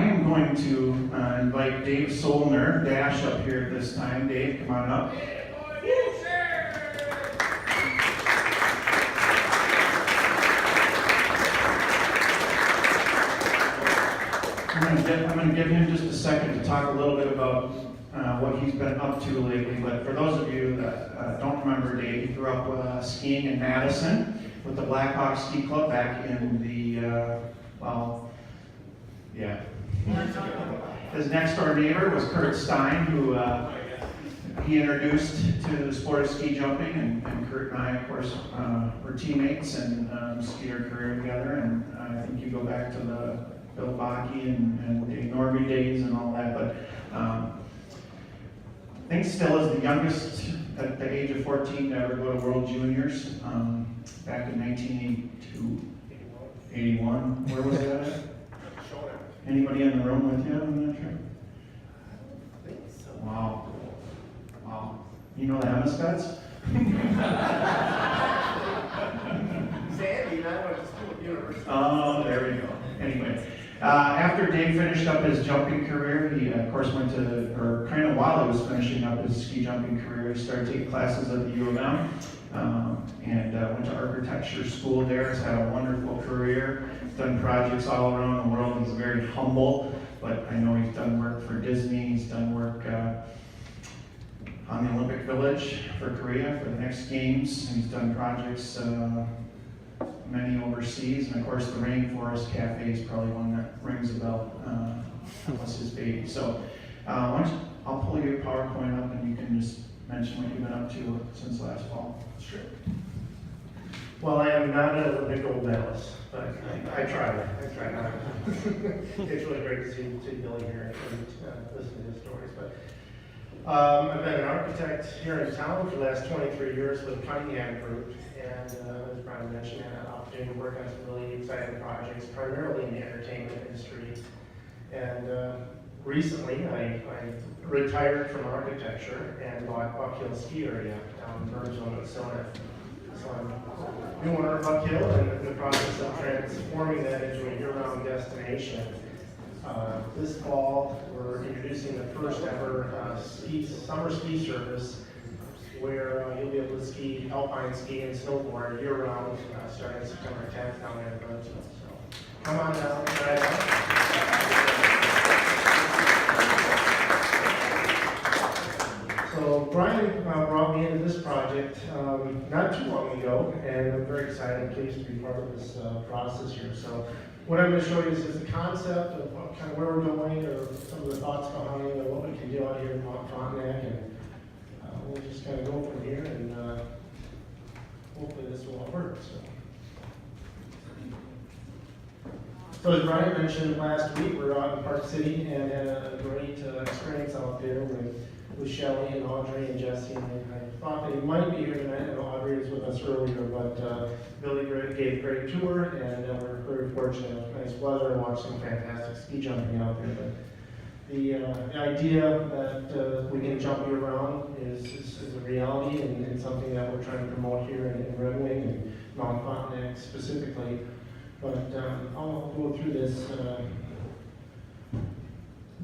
I am going to invite Dave Solner, Dash, up here at this time. Dave, come on up. I'm going to give him just a second to talk a little bit about what he's been up to lately. But for those of you that don't remember Dave, he grew up skiing in Madison with the Blackhawk Ski Club back in the, His next door neighbor was Kurt Stein, who he introduced to the sport of ski jumping, and Kurt and I, of course, were teammates and skied our career together. And I think you go back to the Bill Bakke and Dave Norby days and all that. But I think still is the youngest at the age of 14 to ever go to World Juniors back in 1982, 81. Where was that at? Anybody in the room with you on that trip? I think so. Wow. You know the Hemesteads? Sandy and I went to school at university. Oh, there we go. Anyway, after Dave finished up his jumping career, he of course went to, or kind of while he was finishing up his ski jumping career, he started taking classes at the U of M, and went to architecture school there. He's had a wonderful career. He's done projects all around the world. He's very humble, but I know he's done work for Disney. He's done work on the Olympic Village for Korea for the next games. And he's done projects many overseas, and of course the Rainforest Cafe is probably one that rings a bell. That was his baby. So I'll pull your PowerPoint up and you can just mention what you've been up to since last fall. Sure. Well, I am not an Olympic gold medalist, but I try. It's really great to see Billy here and listen to his stories. But I've been an architect here in town for the last 23 years with Cunningham Group, and as Brian mentioned, I had an opportunity to work on some really exciting projects, primarily in the entertainment industry. And recently, I retired from architecture and bought Buck Hill Ski Area down in Burnsville, Minnesota. So I'm doing owner of Buck Hill and in the process of transforming that into a year-round destination. This fall, we're introducing the first ever summer ski service where you'll be able to ski, alpine ski, and snowboard year-round starting September 10th down there in Burnsville. So come on down, try it out. So Brian brought me into this project not too long ago, and I'm very excited and pleased to be part of this process here. So what I'm going to show you is the concept of kind of where we're going, or some of the thoughts behind what we can do out here in Mount Frontenac, and we'll just kind of go from here, and hopefully this will all work. So as Brian mentioned last week, we were out in Park City and had a great experience out there with Shelley and Audrey and Jesse, and I thought they might be here tonight. I know Audrey was with us earlier, but Billy gave a great tour, and we're very fortunate, nice weather, and watched some fantastic ski jumping out there. But the idea that we can jump year round is a reality, and something that we're trying to promote here in Red Wing and Mount Frontenac specifically. But I'll go through this.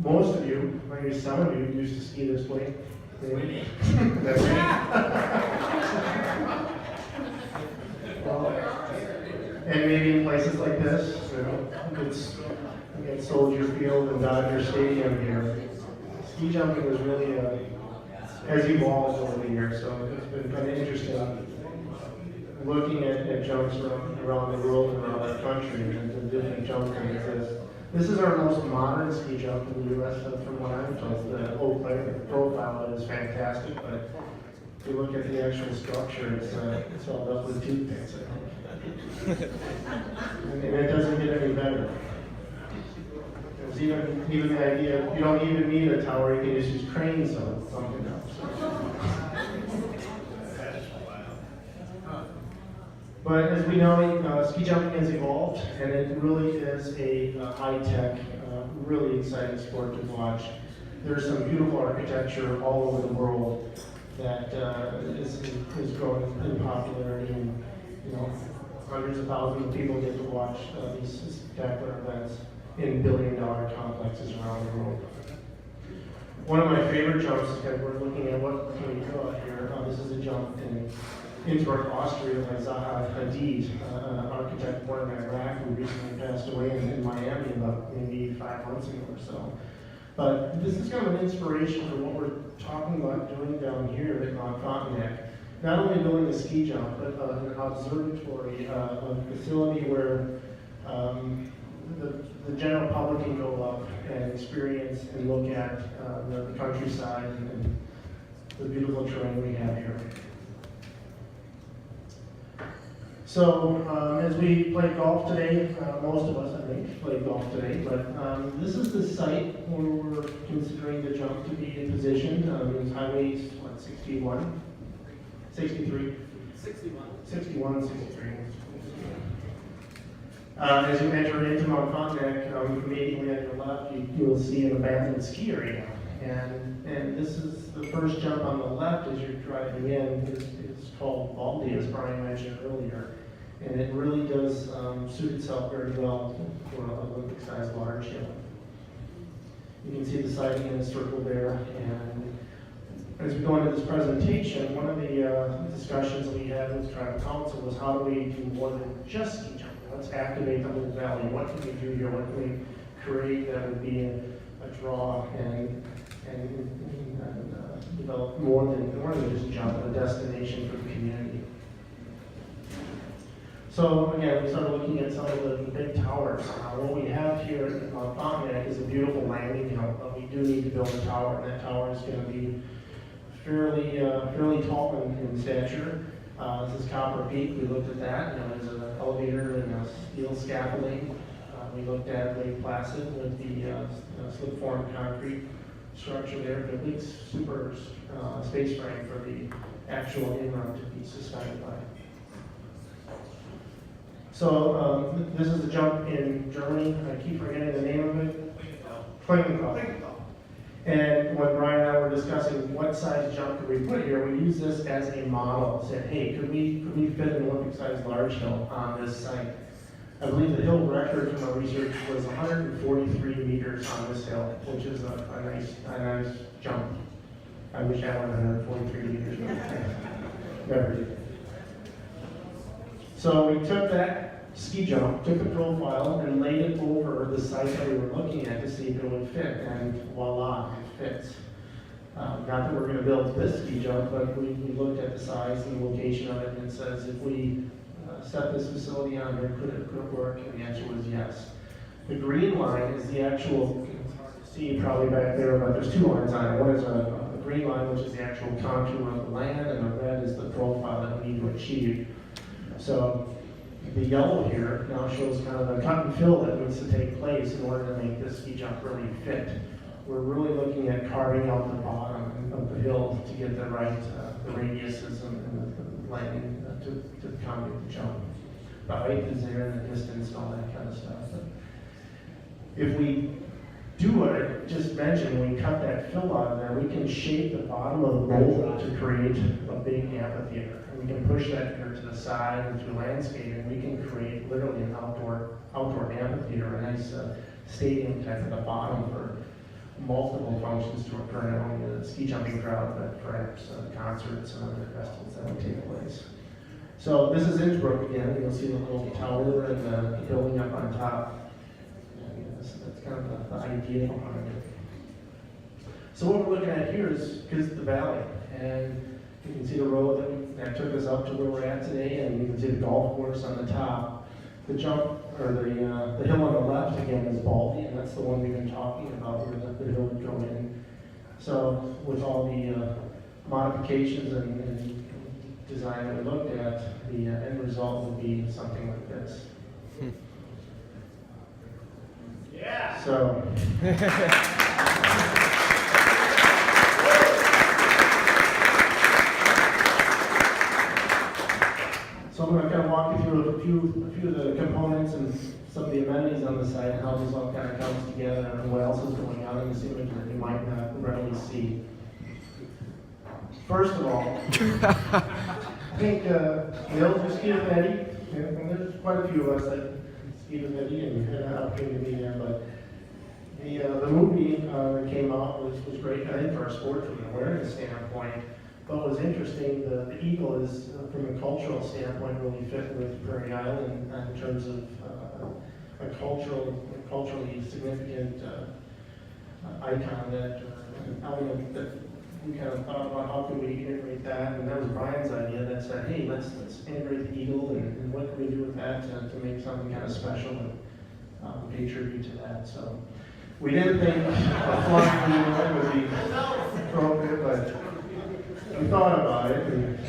Most of you, maybe some of you, used to ski this way. Maybe. That's and maybe in places like this, we got Soldier Field and Dodger Stadium here. Ski jumping was really has evolved over the years, so it's been kind of interesting looking at jumps around the world and around the country and the different jumps that exist. This is our most modern ski jump in the U.S. From what I'm told. The whole profile is fantastic, but if you look at the actual structure, it's held up with toothpicks. And it doesn't get any better. There's even the idea you don't even need a tower; you can just use cranes on something else. But as we know, ski jumping has evolved, and it really is a high-tech, really exciting sport to watch. There's some beautiful architecture all over the world that is growing in popularity, and hundreds of thousands of people get to watch these spectacular events. in billion-dollar complexes around the world. One of my favorite jumps is kind of, we're looking at what can we go out here. This is a jump in Innsbruck, Austria by Zaha Hadid, an architect born in Iraq who recently passed away in Miami about maybe 5 months ago or so. But this is kind of an inspiration for what we're talking about doing down here at Mount Frontenac. Not only building a ski jump, but an observatory, a facility where the general public can go up and experience and look at the countryside and the beautiful terrain we have here. So as we play golf today, most of us I think play golf today, but this is the site where we're considering the jump to be in position. It's highway, what, 61? 63? 61, 63. As you enter into Mount Frontenac, immediately on your left, you will see an abandoned ski area. And this is the first jump on the left as you're driving in. It's called Baldy, as Brian mentioned earlier. And it really does suit itself very well for an Olympic-sized large hill. You can see the sighting in a circle there. And as we go into this presentation, one of the discussions we had with tribal council was how do we do more than just ski jumping? Let's activate the whole valley. What can we do here? What can we create that would be a draw and develop more than just jump, a destination for the community. So again, we started looking at some of the big towers. What we have here at Mount Frontenac is a beautiful landing hill, but we do need to build a tower, and that tower is going to be fairly tall in stature. This is Copper Peak. We looked at that. There's an elevator and a steel scaffolding. We looked at Lake Placid with the slip-formed concrete structure there, the big super space frame for the actual inrun to be suspended by. So this is a jump in Germany. I keep forgetting the name of it. Klingenthal. And when Brian and I were discussing what size jump could we put here, we used this as a model. Said, hey, could we fit an Olympic-sized large hill on this site? I believe the hill record from our research was 143 meters on this hill, which is a nice jump. I wish I went 143 meters. Never did. So we took that ski jump, took the profile, and laid it over the site that we were looking at to see if it would fit, and voila, it fits. Not that we're going to build this ski jump, but we looked at the size and the location of it, and it says if we set this facility on here, could it work? And the answer was yes. The green line is the actual, it's hard to see probably back there, but there's 2 lines on it. One is a green line, which is the actual contour of the land, and the red is the profile that we need to achieve. So the yellow here now shows kind of the cut and fill that needs to take place in order to make this ski jump really fit. We're really looking at carving out the bottom of the hill to get the right, the radiuses and the landing to accommodate the jump. The height is there in the distance and all that kind of stuff. But if we do what I just mentioned, when we cut that fill out of there, we can shape the bottom of the bowl to create a big amphitheater. And we can push that here to the side and through landscaping, we can create literally an outdoor amphitheater, a nice stadium type at the bottom for multiple functions to occur, not only the ski jumping crowd, but perhaps concerts and other festivals that would take place. So this is Innsbruck again. You'll see the little tower and the building up on top. And that's kind of the idea behind it. So what we're looking at here is the valley, and you can see the road that took us up to where we're at today, and you can see the golf course on the top. The jump, or the hill on the left again is Baldy, and that's the one we've been talking about where the hill would go in. So with all the modifications and design that we looked at, the end result would be something like this. Yeah. So. So I'm going to kind of walk you through a few of the components and some of the amenities on the site and how this all kind of comes together and what else is going on in this image that you might not readily see. First of all, I think the hills are ski with Eddie, and there's quite a few of us that Steve and Eddie and had an opportunity to be there, but the movie that came out was great, I think, for our sport from an awareness standpoint. But what was interesting, the eagle is, from a cultural standpoint, really fit with Prairie Island in terms of a culturally significant icon, that an element that we kind of thought about how can we integrate that, and that was Brian's idea that said, hey, let's integrate the eagle, and what can we do with that to make something kind of special and pay tribute to that. So we didn't think a flying eagle would be appropriate, but we thought about it.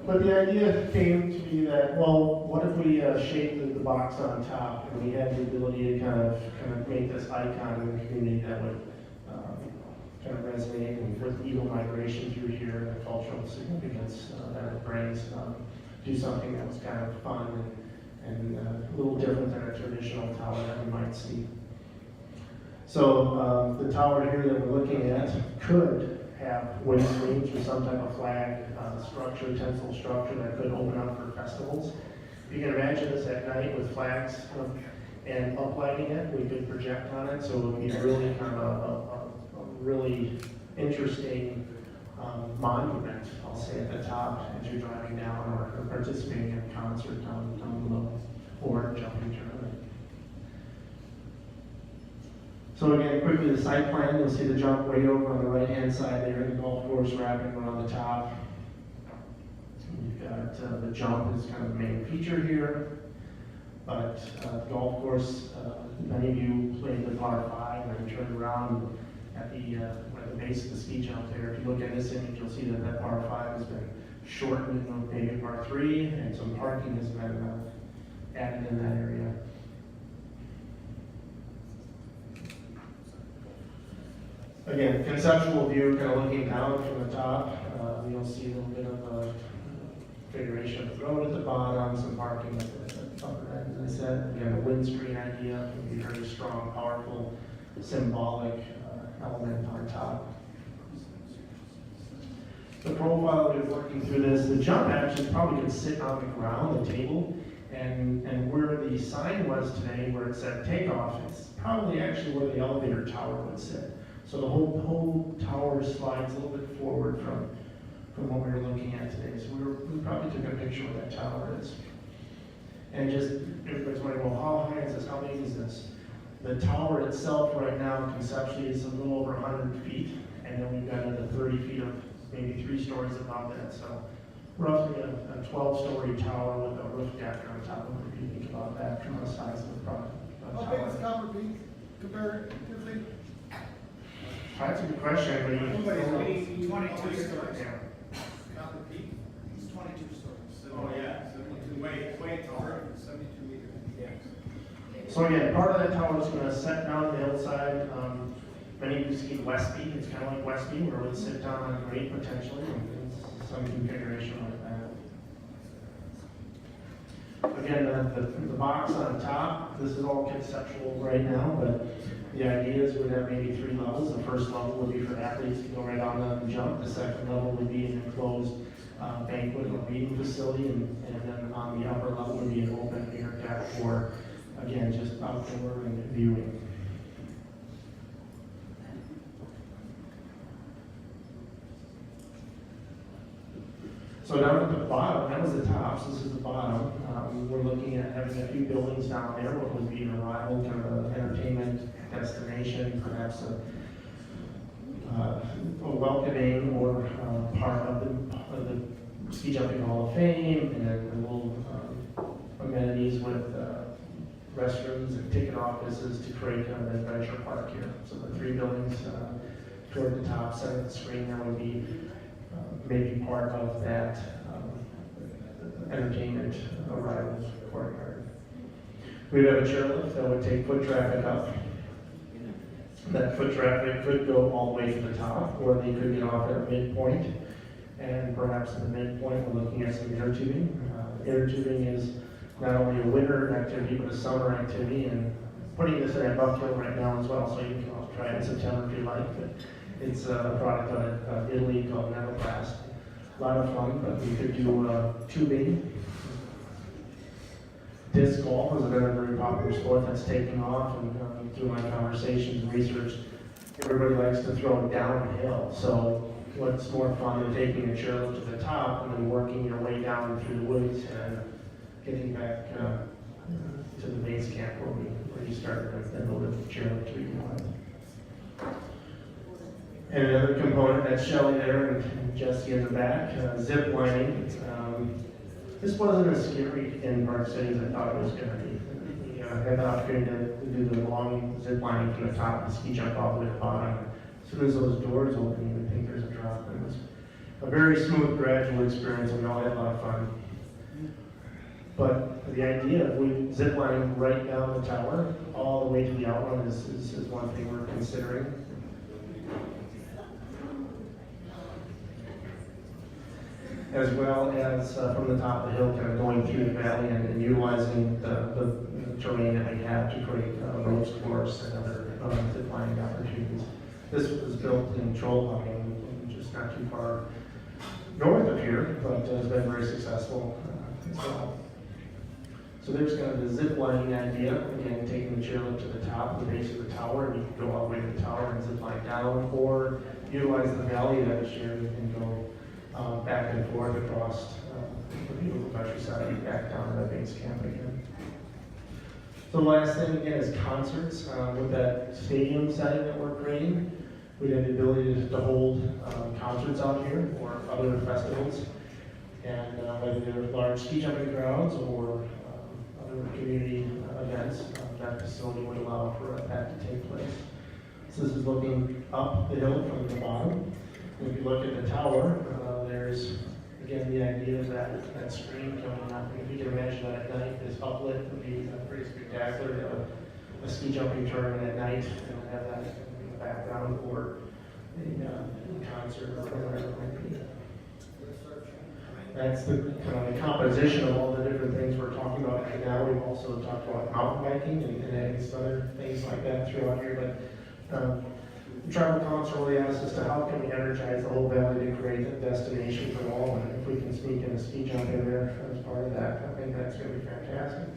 But the idea came to be that, well, what if we shaped the box on top, and we had the ability to kind of make this icon in the community that would kind of resonate and with eagle migration through here and the cultural significance that it brings, do something that was kind of fun and a little different than a traditional tower that we might see. So the tower here that we're looking at could have wind screens or some type of flag structure, tensile structure that could open up for festivals. You can imagine this at night with flags and uplighting it. We could project on it, so it would be really kind of a really interesting monument, I'll say, at the top as you're driving down or participating in a concert down below or jumping tournament. So again, quickly the site plan, you'll see the jump way over on the right-hand side there, the golf course wrapping around the top. You've got the jump is kind of the main feature here, but the golf course, many of you played the par 5 and turned around at the base of the ski jump there. If you look at this image, you'll see that par 5 has been shortened into maybe par 3, and some parking has been added in that area. Again, conceptual view, kind of looking down from the top, you'll see a little bit of a configuration of the road at the bottom, some parking at the upper end, as I said. Again, a windscreen idea would be a very strong, powerful, symbolic element on top. The profile of working through this, the jump actually probably could sit on the ground, the table, and where the sign was today, where it said takeoff, it's probably actually where the elevator tower would sit. So the whole tower slides a little bit forward from what we were looking at today. So we probably took a picture of that tower is. And just, everybody's wondering, well, how high is this? How big is this? The tower itself right now conceptually is a little over 100 feet, and then we've got another 30 feet of maybe 3 stories above that. So roughly a 12-story tower with a roof deck on top of it, if you think about that from the size of the product. How big is Copper Peak comparatively? That's a good question, but Somebody's 22 stories. yeah. Copper Peak? It's 22 stories. Oh, yeah, 72, way taller, 72 meters. Yeah. So again, part of that tower is going to set down the hillside. Many of you ski Westby. It's kind of like Westby, where it would sit down on a grade potentially, and some configuration like that. Again, the box on top, this is all conceptual right now, but the idea is we'd have maybe 3 levels. The first level would be for athletes to go right on and jump. The second level would be an enclosed banquet or meeting facility, and then on the upper level would be an open air deck for, again, just outdoor and viewing. So down at the bottom, that was the top, so this is the bottom. We're looking at having a few buildings down there, what would be an arrival, kind of an entertainment destination, perhaps a welcoming or part of the Ski Jumping Hall of Fame, and then a little amenities with restrooms and ticket offices to create kind of an adventure park here. So the 3 buildings toward the top, center of the screen, that would be maybe part of that entertainment arrival courtyard. We'd have a chairlift that would take foot traffic up. That foot traffic could go all the way to the top, or they could get off at a midpoint. And perhaps at the midpoint, we're looking at some air tubing. Air tubing is not only a winter activity, but a summer activity, and putting this in at Buckhill right now as well, so you can also try it in September if you like. But it's a product out of Italy called Neverblast. A lot of fun, but we could do tubing Disc golf has been a very popular sport that's taking off, and through my conversations and research, everybody likes to throw downhill. So what's more fun than taking a chairlift to the top and then working your way down through the woods and getting back to the base camp where you started, and then the chairlift to begin with. And another component, that's Shelley there and Jesse in the back, zip lining. This wasn't as scary in Park City as I thought it was going to be. We had the opportunity to do the long zip lining from the top and ski jump all the way to the bottom. As soon as those doors open, you would think there's a drop. It was a very smooth, gradual experience, and we all had a lot of fun. But the idea of we zip lining right down the tower all the way to the outrun is one thing we're considering. As well as from the top of the hill, kind of going through the valley and utilizing the terrain that we have to create ropes course and other zip lining opportunities. This was built in Trollhättan, just not too far north of here, but has been very successful as well. So there's kind of the zip lining idea, again, taking the chairlift to the top, the base of the tower, and you can go all the way to the tower and zip line down, or utilize the valley that is shared and go back and forth across the beautiful countryside, back down to the base camp again. The last thing again is concerts. With that stadium setting that we're creating, we have the ability to hold concerts out here or other festivals, and whether they're large ski jumping crowds or other community events, that facility would allow for that to take place. So this is looking up the hill from the bottom. If you look at the tower, there's, again, the idea of that screen coming up. If you can imagine that at night, this uplit would be pretty spectacular. To have a ski jumping tournament at night and have that in the background, or a concert or whatever it might be. That's the kind of the composition of all the different things we're talking about right now. We've also talked about mountain biking and adding some other things like that throughout here. But the tribal council really asked us to how can we energize the whole valley to create a destination for all, and if we can sneak in a ski jump in there as part of that, I think that's going to be fantastic.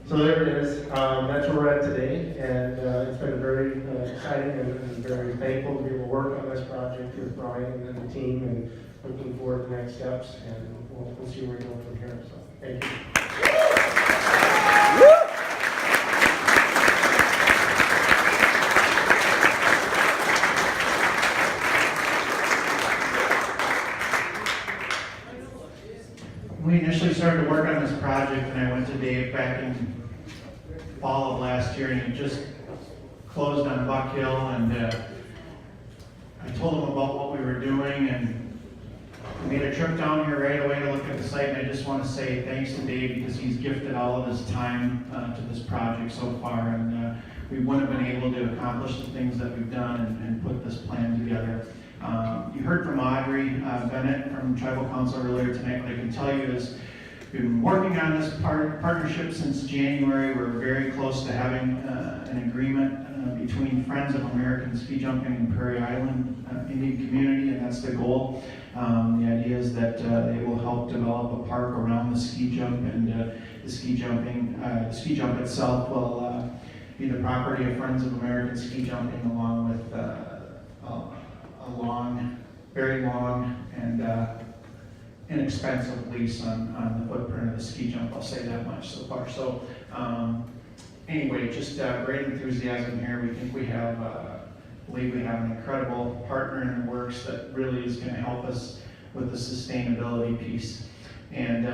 So there it is. That's where we're at today, and it's been very exciting and very thankful to be able to work on this project with Brian and the team, and looking forward to the next steps, and we'll see where we go from here. So thank you. We initially started to work on this project, and I went to Dave back in fall of last year, and he just closed on Buck Hill, and I told him about what we were doing, and we made a trip down here right away to look at the site, and I just want to say thanks to Dave because he's gifted all of his time to this project so far, and we wouldn't have been able to accomplish the things that we've done and put this plan together. You heard from Audrey Bennett from Tribal Council earlier tonight. What I can tell you is we've been working on this partnership since January. We're very close to having an agreement between Friends of American Ski Jumping and Prairie Island Indian Community, and that's the goal. The idea is that they will help develop a park around the ski jump, and the ski jump itself will be the property of Friends of American Ski Jumping, along with very long and inexpensive lease on the footprint of the ski jump. I'll say that much so far. So anyway, just great enthusiasm here. We think believe we have an incredible partner in the works that really is going to help us with the sustainability piece. And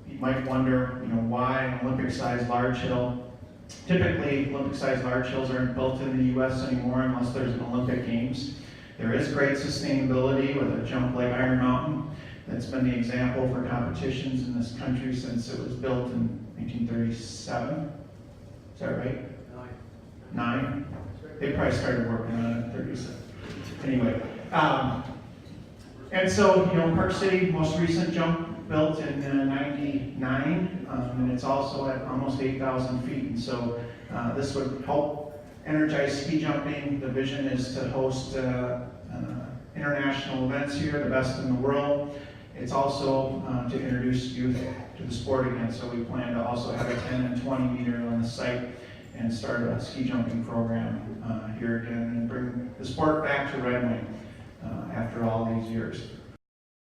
you might wonder, why an Olympic-sized large hill? Typically, Olympic-sized large hills aren't built in the U.S. anymore unless there's an Olympic Games. There is great sustainability with a jump like Iron Mountain. That's been the example for competitions in this country since it was built in 1937. Is that right? Nine? They probably started working on it in 37. Anyway, and so, Park City, most recent jump built in 99, and it's also at almost 8,000 feet. And so this would help energize ski jumping. The vision is to host international events here, the best in the world. It's also to introduce youth to the sport again, so we plan to also have a 10 and 20 meter on the site and start a ski jumping program here again and bring the sport back to Red Wing after all these years.